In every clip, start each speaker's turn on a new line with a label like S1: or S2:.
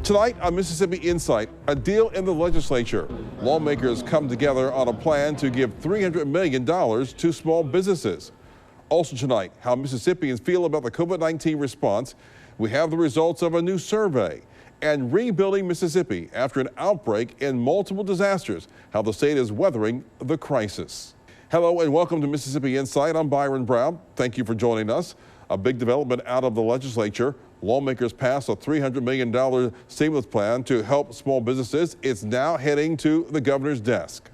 S1: Tonight on Mississippi Insight, a deal in the legislature. Lawmakers come together on a plan to give $300 million to small businesses. Also tonight, how Mississippians feel about the COVID-19 response. We have the results of a new survey. And rebuilding Mississippi after an outbreak in multiple disasters, how the state is weathering the crisis. Hello and welcome to Mississippi Insight. I'm Byron Brown. Thank you for joining us. A big development out of the legislature. Lawmakers passed a $300 million stimulus plan to help small businesses. It's now heading to the governor's desk.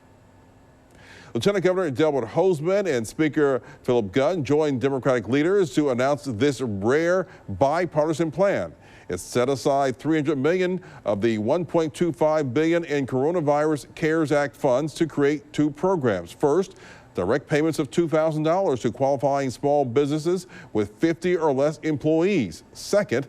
S1: Lieutenant Governor Delbert Hosemann and Speaker Philip Gunn joined Democratic leaders to announce this rare bipartisan plan. It set aside $300 million of the $1.25 billion in Coronavirus CARES Act funds to create two programs. First, direct payments of $2,000 to qualifying small businesses with 50 or less employees. Second,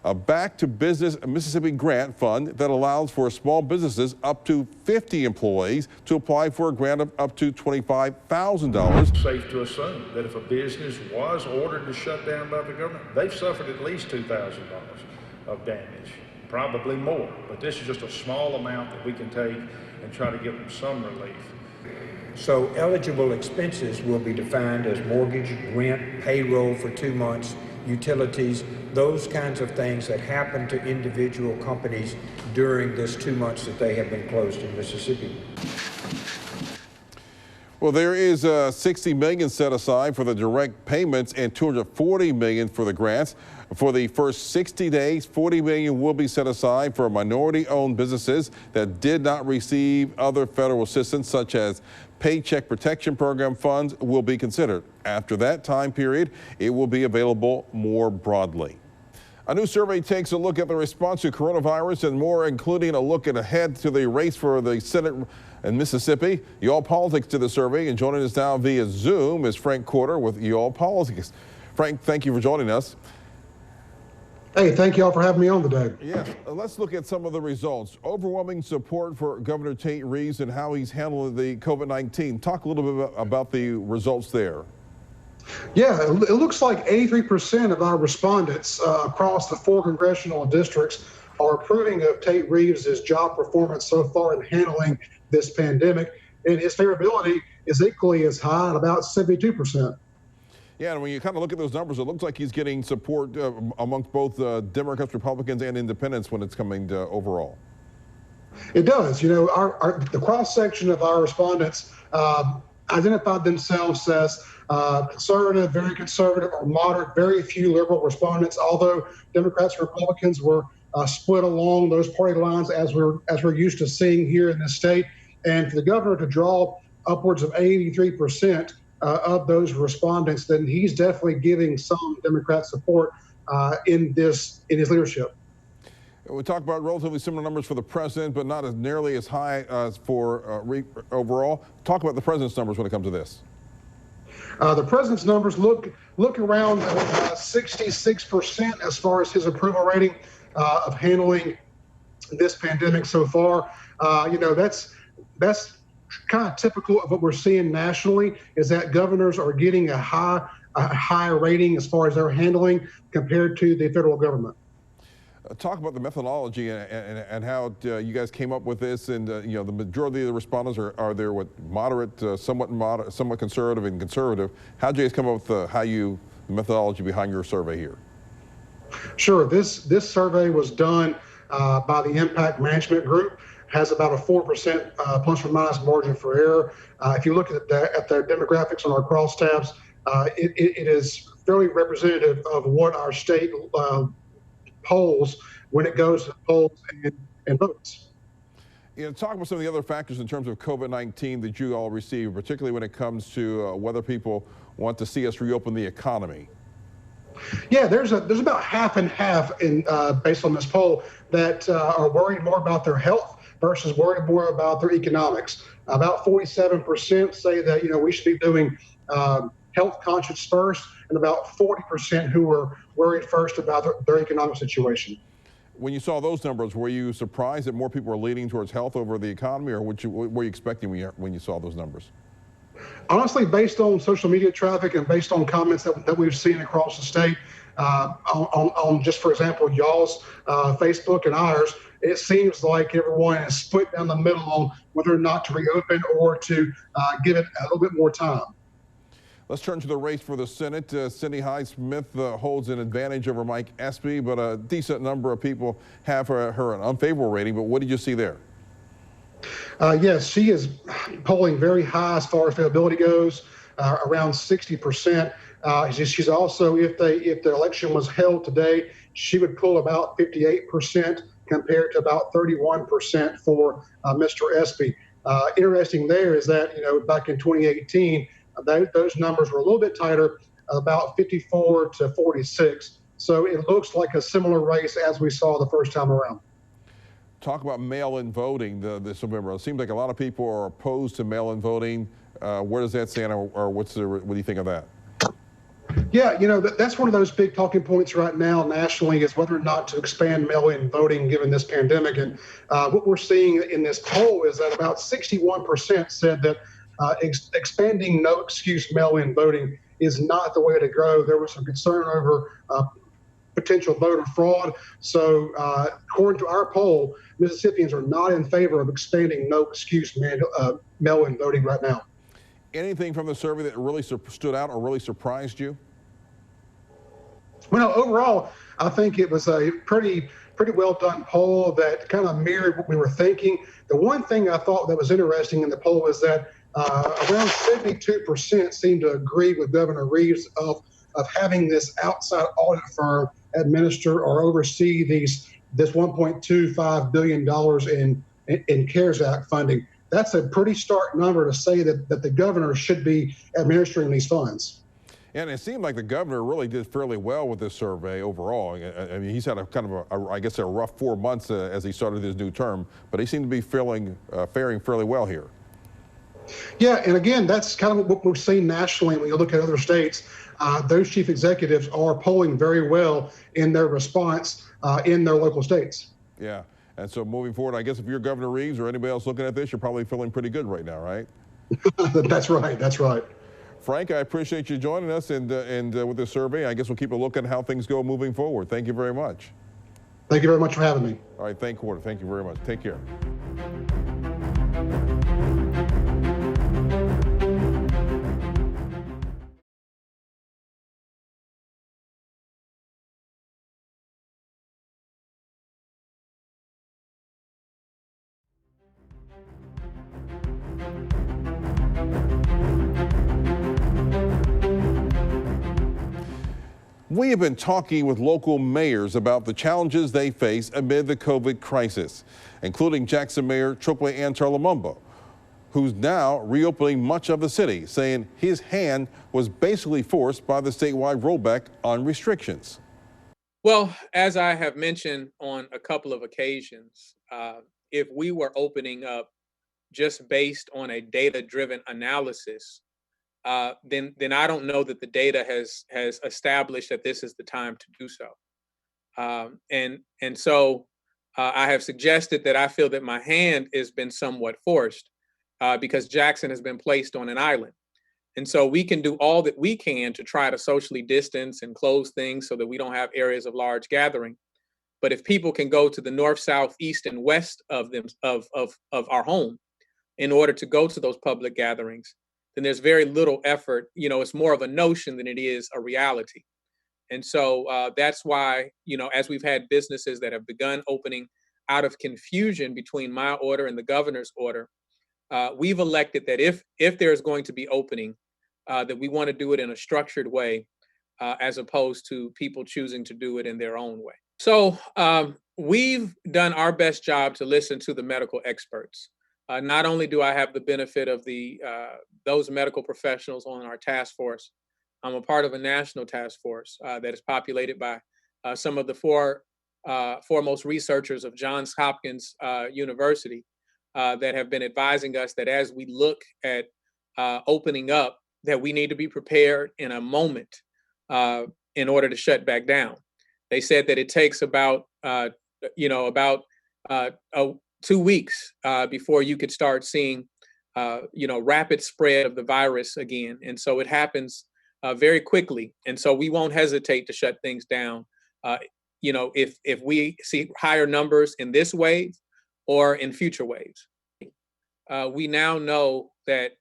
S1: a Back to Business Mississippi grant fund that allows for small businesses up to 50 employees to apply for a grant of up to $25,000.
S2: Safe to assume that if a business was ordered to shut down by the government, they've suffered at least $2,000 of damage, probably more. But this is just a small amount that we can take and try to give them some relief.
S3: So eligible expenses will be defined as mortgage, rent, payroll for 2 months, utilities, those kinds of things that happen to individual companies during this 2 months that they have been closed in Mississippi.
S1: Well, there is $60 million set aside for the direct payments and $240 million for the grants. For the first 60 days, $40 million will be set aside for minority-owned businesses that did not receive other federal assistance, such as Paycheck Protection Program funds will be considered. After that time period, it will be available more broadly. A new survey takes a look at the response to coronavirus and more, including a look ahead to the race for the Senate in Mississippi. Y'all Politics to the survey, and joining us now via Zoom is Frank Corder with Y'all Politics. Frank, thank you for joining us.
S4: Hey, thank you all for having me on today.
S1: Yes, let's look at some of the results. Overwhelming support for Governor Tate Reeves and how he's handling the COVID-19. Talk a little bit about the results there.
S4: Yeah, it looks like 83% of our respondents across the 4 congressional districts are approving of Tate Reeves' job performance so far in handling this pandemic, and his favorability is equally as high at about 72%.
S1: Yeah, and when you kind of look at those numbers, it looks like he's getting support amongst both Democrats, Republicans, and independents when it's coming to overall.
S4: It does. You know, the cross-section of our respondents identified themselves as conservative, very conservative, or moderate. Very few liberal respondents, although Democrats and Republicans were split along those party lines as we're used to seeing here in this state. And for the governor to draw upwards of 83% of those respondents, then he's definitely giving some Democrat support in his leadership.
S1: We talk about relatively similar numbers for the president, but not as nearly as high as for overall. Talk about the president's numbers when it comes to this.
S4: The president's numbers look around 66% as far as his approval rating of handling this pandemic so far. You know, that's kind of typical of what we're seeing nationally, is that governors are getting a higher rating as far as their handling compared to the federal government.
S1: Talk about the methodology and how you guys came up with this, and you know, the majority of the respondents are there with moderate, somewhat conservative and conservative. How did you guys come up with the methodology behind your survey here?
S4: Sure, this survey was done by the Impact Management Group. Has about a 4% plus or minus margin for error. If you look at the demographics on our crosstabs, it is fairly representative of what our state polls when it goes to polls and votes.
S1: You know, talk about some of the other factors in terms of COVID-19 that you all receive, particularly when it comes to whether people want to see us reopen the economy.
S4: Yeah, there's about half and half in based on this poll that are worried more about their health versus worried more about their economics. About 47% say that, you know, we should be doing health conscious first, and about 40% who were worried first about their economic situation.
S1: When you saw those numbers, were you surprised that more people were leaning towards health over the economy, or were you expecting when you saw those numbers?
S4: Honestly, based on social media traffic and based on comments that we've seen across the state, on just for example, y'all's Facebook and ours, it seems like everyone is split down the middle on whether or not to reopen or to give it a little bit more time.
S1: Let's turn to the race for the Senate. Cindy Hyde-Smith holds an advantage over Mike Espy, but a decent number of people have her an unfavorable rating. But what did you see there?
S4: Yes, she is polling very high as far as availability goes, around 60%. She's also, if the election was held today, she would pull about 58% compared to about 31% for Mr. Espy. Interesting there is that, back in 2018, those numbers were a little bit tighter, about 54 to 46. So it looks like a similar race as we saw the first time around.
S1: Talk about mail-in voting this November. It seems like a lot of people are opposed to mail-in voting. Where does that stand, or what do you think of that?
S4: Yeah, that's one of those big talking points right now nationally is whether or not to expand mail-in voting given this pandemic. And what we're seeing in this poll is that about 61% said that expanding no excuse mail-in voting is not the way to go. There was some concern over potential voter fraud. So according to our poll, Mississippians are not in favor of expanding no excuse mail-in voting right now.
S1: Anything from the survey that really stood out or really surprised you?
S4: Well, overall, I think it was a pretty well done poll that kind of mirrored what we were thinking. The one thing I thought that was interesting in the poll is that around 72% seemed to agree with Governor Reeves of having this outside audit firm administer or oversee this $1.25 billion in CARES Act funding. That's a pretty stark number to say that the governor should be administering these funds.
S1: And it seemed like the governor really did fairly well with this survey overall. I mean, he's had a kind of I guess a rough 4 months as he started his new term, but he seemed to be faring fairly well here.
S4: Yeah, and again, that's kind of what we've seen nationally when you look at other states. Those chief executives are polling very well in their response in their local states.
S1: Yeah, and so moving forward, I guess if you're Governor Reeves or anybody else looking at this, you're probably feeling pretty good right now, right?
S4: That's right. That's right.
S1: Frank, I appreciate you joining us and with this survey. I guess we'll keep a look at how things go moving forward. Thank you very much.
S4: Thank you very much for having me.
S1: All right, thank you very much. Take care. We have been talking with local mayors about the challenges they face amid the COVID crisis, including Jackson Mayor Chokwe Antar Lumumba, who's now reopening much of the city, saying his hand was basically forced by the statewide rollback on restrictions.
S5: Well, as I have mentioned on a couple of occasions, if we were opening up just based on a data-driven analysis, then I don't know that the data has established that this is the time to do so. And so I have suggested that I feel that my hand has been somewhat forced because Jackson has been placed on an island. And so we can do all that we can to try to socially distance and close things so that we don't have areas of large gathering. But if people can go to the north, south, east, and west of them of our home in order to go to those public gatherings, then there's very little effort. It's more of a notion than it is a reality. And so that's why, as we've had businesses that have begun opening out of confusion between my order and the governor's order, we've elected that if there's going to be opening, that we want to do it in a structured way, as opposed to people choosing to do it in their own way. So we've done our best job to listen to the medical experts. Not only do I have the benefit of those medical professionals on our task force, I'm a part of a national task force that is populated by some of the foremost researchers of Johns Hopkins University that have been advising us that as we look at opening up, that we need to be prepared in a moment in order to shut back down. They said that it takes about 2 weeks before you could start seeing rapid spread of the virus again. And so it happens very quickly. And so we won't hesitate to shut things down. If we see higher numbers in this wave or in future waves. We now know that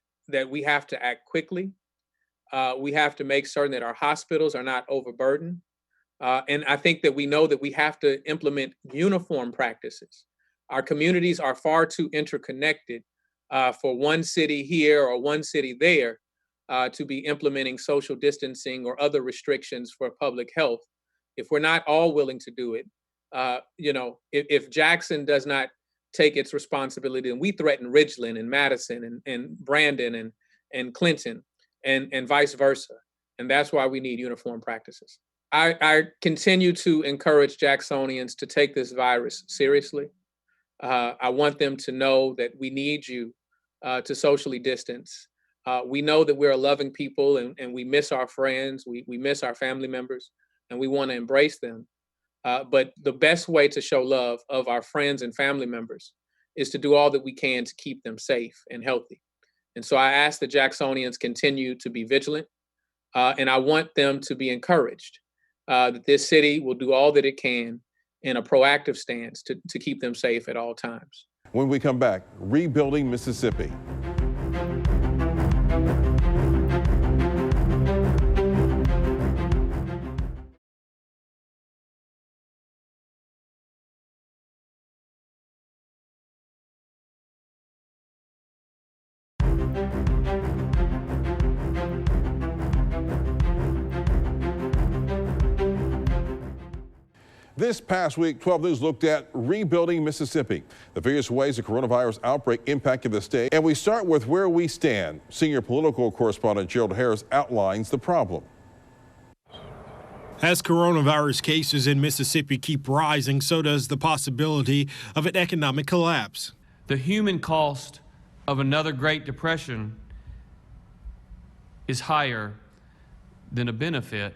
S5: we have to act quickly. We have to make certain that our hospitals are not overburdened. And I think that we know that we have to implement uniform practices. Our communities are far too interconnected for one city here or one city there to be implementing social distancing or other restrictions for public health. If we're not all willing to do it, if Jackson does not take its responsibility, and we threaten Ridgeland and Madison and Brandon and Clinton and vice versa. And that's why we need uniform practices. I continue to encourage Jacksonians to take this virus seriously. I want them to know that we need you to socially distance. We know that we're a loving people and we miss our friends, we miss our family members, and we want to embrace them. But the best way to show love of our friends and family members is to do all that we can to keep them safe and healthy. And so I ask that Jacksonians continue to be vigilant, and I want them to be encouraged that this city will do all that it can in a proactive stance to keep them safe at all times.
S1: When we come back, rebuilding Mississippi. This past week, 12 News looked at rebuilding Mississippi, the various ways the coronavirus outbreak impacted the state. And we start with where we stand. Senior political correspondent Gerald Harris outlines the problem.
S6: As coronavirus cases in Mississippi keep rising, so does the possibility of an economic collapse.
S7: The human cost of another Great Depression is higher than a benefit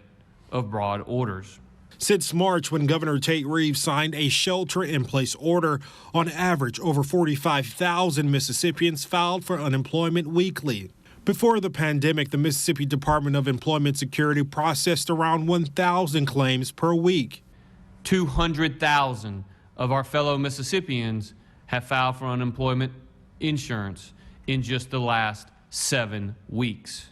S7: of broad orders.
S6: Since March, when Governor Tate Reeves signed a shelter-in-place order, on average, over 45,000 Mississippians filed for unemployment weekly. Before the pandemic, the Mississippi Department of Employment Security processed around 1,000 claims per week.
S7: 200,000 of our fellow Mississippians have filed for unemployment insurance in just the last 7 weeks.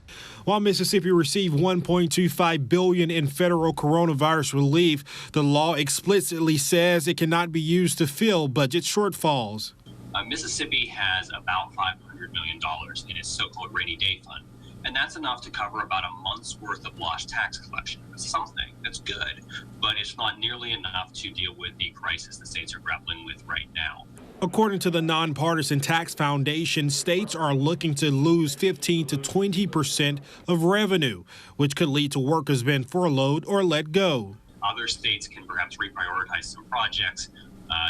S6: While Mississippi received $1.25 billion in federal coronavirus relief, the law explicitly says it cannot be used to fill budget shortfalls.
S8: Mississippi has about $500 million in its so-called rainy day fund, and that's enough to cover about a month's worth of lost tax collection. That's something. That's good, but it's not nearly enough to deal with the crisis the states are grappling with right now.
S6: According to the Nonpartisan Tax Foundation, states are looking to lose 15 to 20% of revenue, which could lead to workers being furloughed or let go.
S8: Other states can perhaps reprioritize some projects,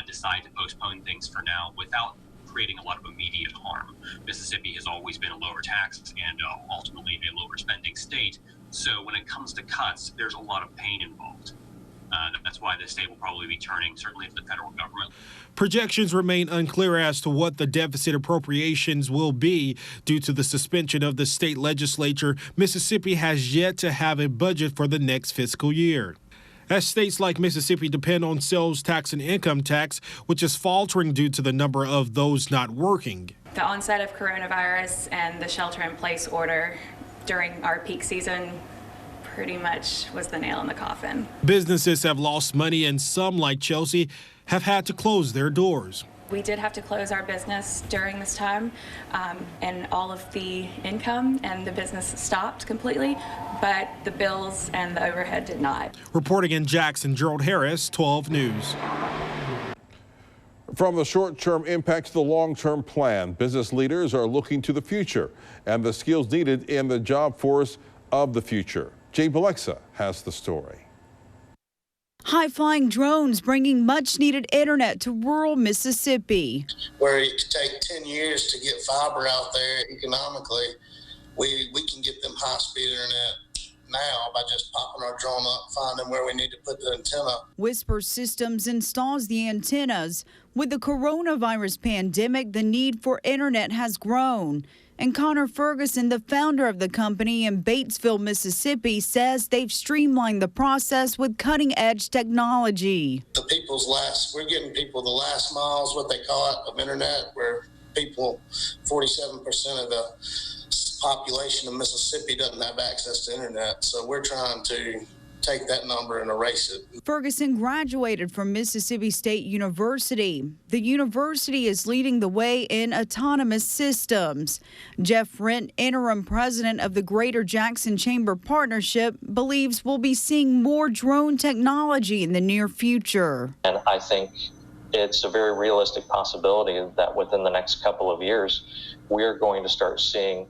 S8: decide to postpone things for now without creating a lot of immediate harm. Mississippi has always been a lower tax and ultimately a lower spending state. So when it comes to cuts, there's a lot of pain involved. That's why the state will probably be turning, certainly, to the federal government.
S6: Projections remain unclear as to what the deficit appropriations will be due to the suspension of the state legislature. Mississippi has yet to have a budget for the next fiscal year. As states like Mississippi depend on sales tax and income tax, which is faltering due to the number of those not working.
S9: The onset of coronavirus and the shelter-in-place order during our peak season pretty much was the nail in the coffin.
S6: Businesses have lost money, and some, like Chelsea, have had to close their doors.
S9: We did have to close our business during this time, and all of the income and the business stopped completely, but the bills and the overhead did not.
S6: Reporting in Jackson, Gerald Harris, 12 News.
S1: From the short-term impact to the long-term plan, business leaders are looking to the future and the skills needed in the job force of the future. Jay Balexa has the story.
S10: High-flying drones bringing much-needed internet to rural Mississippi.
S11: Where it could take 10 years to get fiber out there economically, we can get them high-speed internet now by just popping our drone up, finding where we need to put the antenna.
S10: Whisper Systems installs the antennas. With the coronavirus pandemic, the need for internet has grown. And Connor Ferguson, the founder of the company in Batesville, Mississippi, says they've streamlined the process with cutting-edge technology.
S11: We're getting people the last miles, what they call it, of internet, where people, 47% of the population of Mississippi doesn't have access to internet. So we're trying to take that number and erase it.
S10: Ferguson graduated from Mississippi State University. The university is leading the way in autonomous systems. Jeff Rent, interim president of the Greater Jackson Chamber Partnership, believes we'll be seeing more drone technology in the near future.
S12: And I think it's a very realistic possibility that within the next couple of years, we're going to start seeing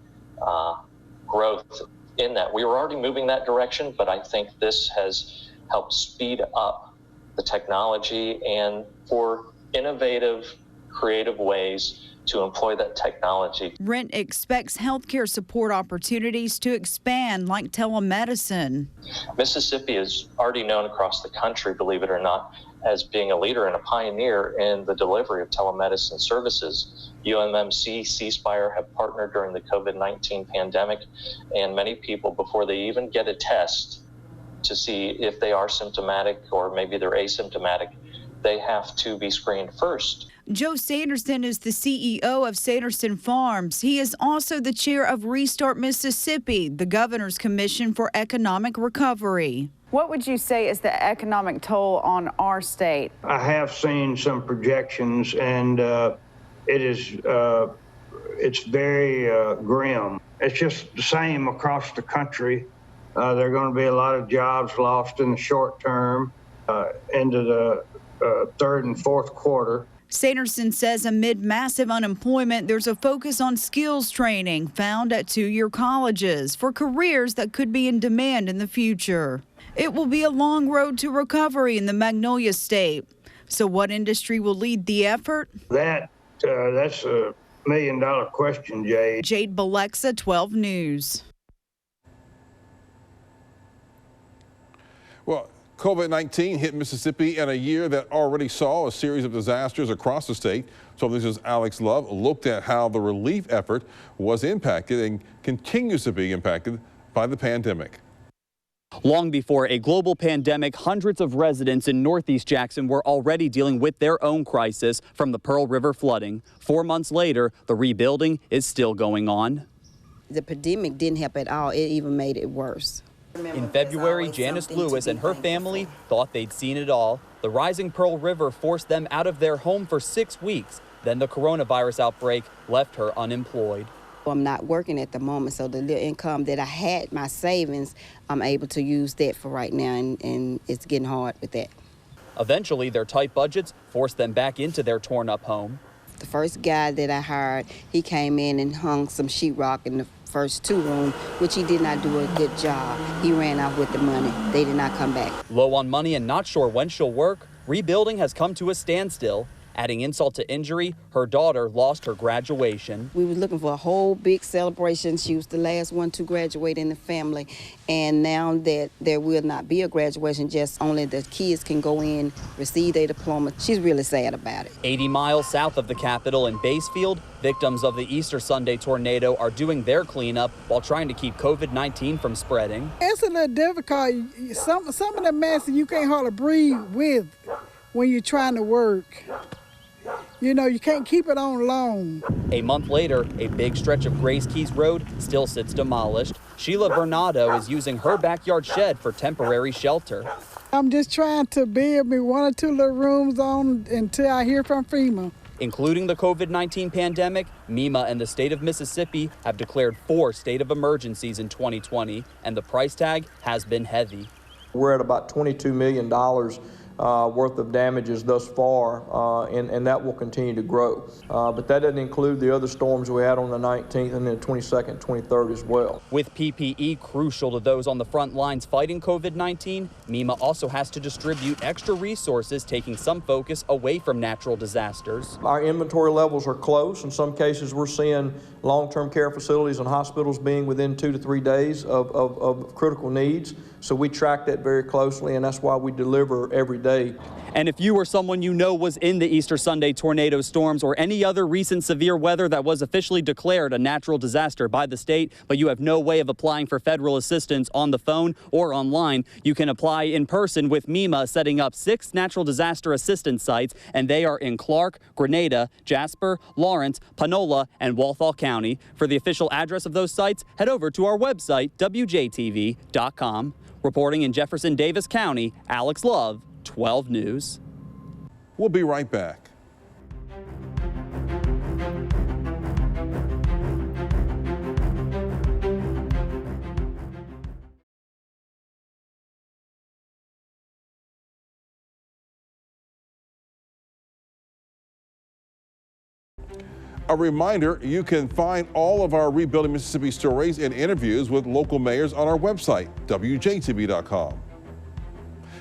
S12: growth in that. We were already moving that direction, but I think this has helped speed up the technology and for innovative, creative ways to employ that technology.
S10: Rent expects healthcare support opportunities to expand, like telemedicine. Mississippi
S12: is already known across the country, believe it or not, as being a leader and a pioneer in the delivery of telemedicine services. UMMC, C-Spire have partnered during the COVID-19 pandemic, and many people, before they even get a test to see if they are symptomatic or maybe they're asymptomatic, they have to be screened first.
S10: Joe Sanderson is the CEO of Sanderson Farms. He is also the chair of Restart Mississippi, the governor's commission for economic recovery.
S13: What would you say is the economic toll on our state?
S3: I have seen some projections, and it's very grim. It's just the same across the country. There are going to be a lot of jobs lost in the short term into the third and fourth quarter.
S10: Sanderson says amid massive unemployment, there's a focus on skills training found at two-year colleges for careers that could be in demand in the future. It will be a long road to recovery in the Magnolia State. So what industry will lead the effort?
S3: That's a million-dollar question, Jade.
S10: Jade Balexa, 12 News.
S1: Well, COVID-19 hit Mississippi in a year that already saw a series of disasters across the state. So this is Alex Love looked at how the relief effort was impacted and continues to be impacted by the pandemic.
S14: Long before a global pandemic, hundreds of residents in Northeast Jackson were already dealing with their own crisis from the Pearl River flooding. 4 months later, the rebuilding is still going on.
S15: The pandemic didn't help at all. It even made it worse.
S14: In February, Janice Lewis and her family thought they'd seen it all. The rising Pearl River forced them out of their home for 6 weeks. Then the coronavirus outbreak left her unemployed.
S15: I'm not working at the moment, so the little income that I had, my savings, I'm able to use that for right now, and it's getting hard with that.
S14: Eventually, their tight budgets forced them back into their torn-up home.
S15: The first guy that I hired, he came in and hung some sheetrock in the first two rooms, which he did not do a good job. He ran off with the money. They did not come back.
S14: Low on money and not sure when she'll work, rebuilding has come to a standstill. Adding insult to injury, her daughter lost her graduation.
S15: We were looking for a whole big celebration. She was the last one to graduate in the family. And now that there will not be a graduation, just only the kids can go in, receive their diploma. She's really sad about it.
S14: 80 miles south of the Capitol in Basefield, victims of the Easter Sunday tornado are doing their cleanup while trying to keep COVID-19 from spreading.
S16: It's a little difficult. Some of the mess you can't hardly breathe with when you're trying to work. You know, you can't keep it on long.
S14: A month later, a big stretch of Grays Keys Road still sits demolished. Sheila Bernardo is using her backyard shed for temporary shelter.
S16: I'm just trying to build me 1 or 2 little rooms on until I hear from FEMA.
S14: Including the COVID-19 pandemic, MEMA and the state of Mississippi have declared 4 state of emergencies in 2020, and the price tag has been heavy.
S17: We're at about $22 million worth of damages thus far, and that will continue to grow. But that doesn't include the other storms we had on the 19th and the 22nd, 23rd as well.
S14: With PPE crucial to those on the front lines fighting COVID-19, MEMA also has to distribute extra resources, taking some focus away from natural disasters.
S17: Our inventory levels are close. In some cases, we're seeing long-term care facilities and hospitals being within 2 to 3 days of critical needs. So we track that very closely, and that's why we deliver every day.
S14: And if you or someone you know was in the Easter Sunday tornado storms or any other recent severe weather that was officially declared a natural disaster by the state, but you have no way of applying for federal assistance on the phone or online, you can apply in person with MEMA, setting up 6 natural disaster assistance sites, and they are in Clark, Grenada, Jasper, Lawrence, Panola, and Walthall County. For the official address of those sites, head over to our website, wjtv.com. Reporting in Jefferson Davis County, Alex Love, 12 News.
S1: We'll be right back. A reminder, you can find all of our Rebuilding Mississippi stories and interviews with local mayors on our website, wjtv.com.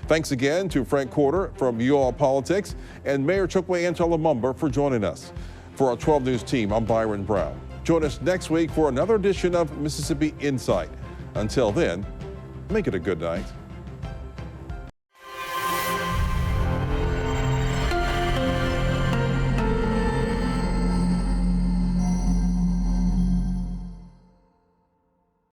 S1: Thanks again to Frank Corder from You All Politics and Mayor Chokwe Antar Lumumba for joining us. For our 12 News team, I'm Byron Brown. Join us next week for another edition of Mississippi Insight. Until then, make it a good night.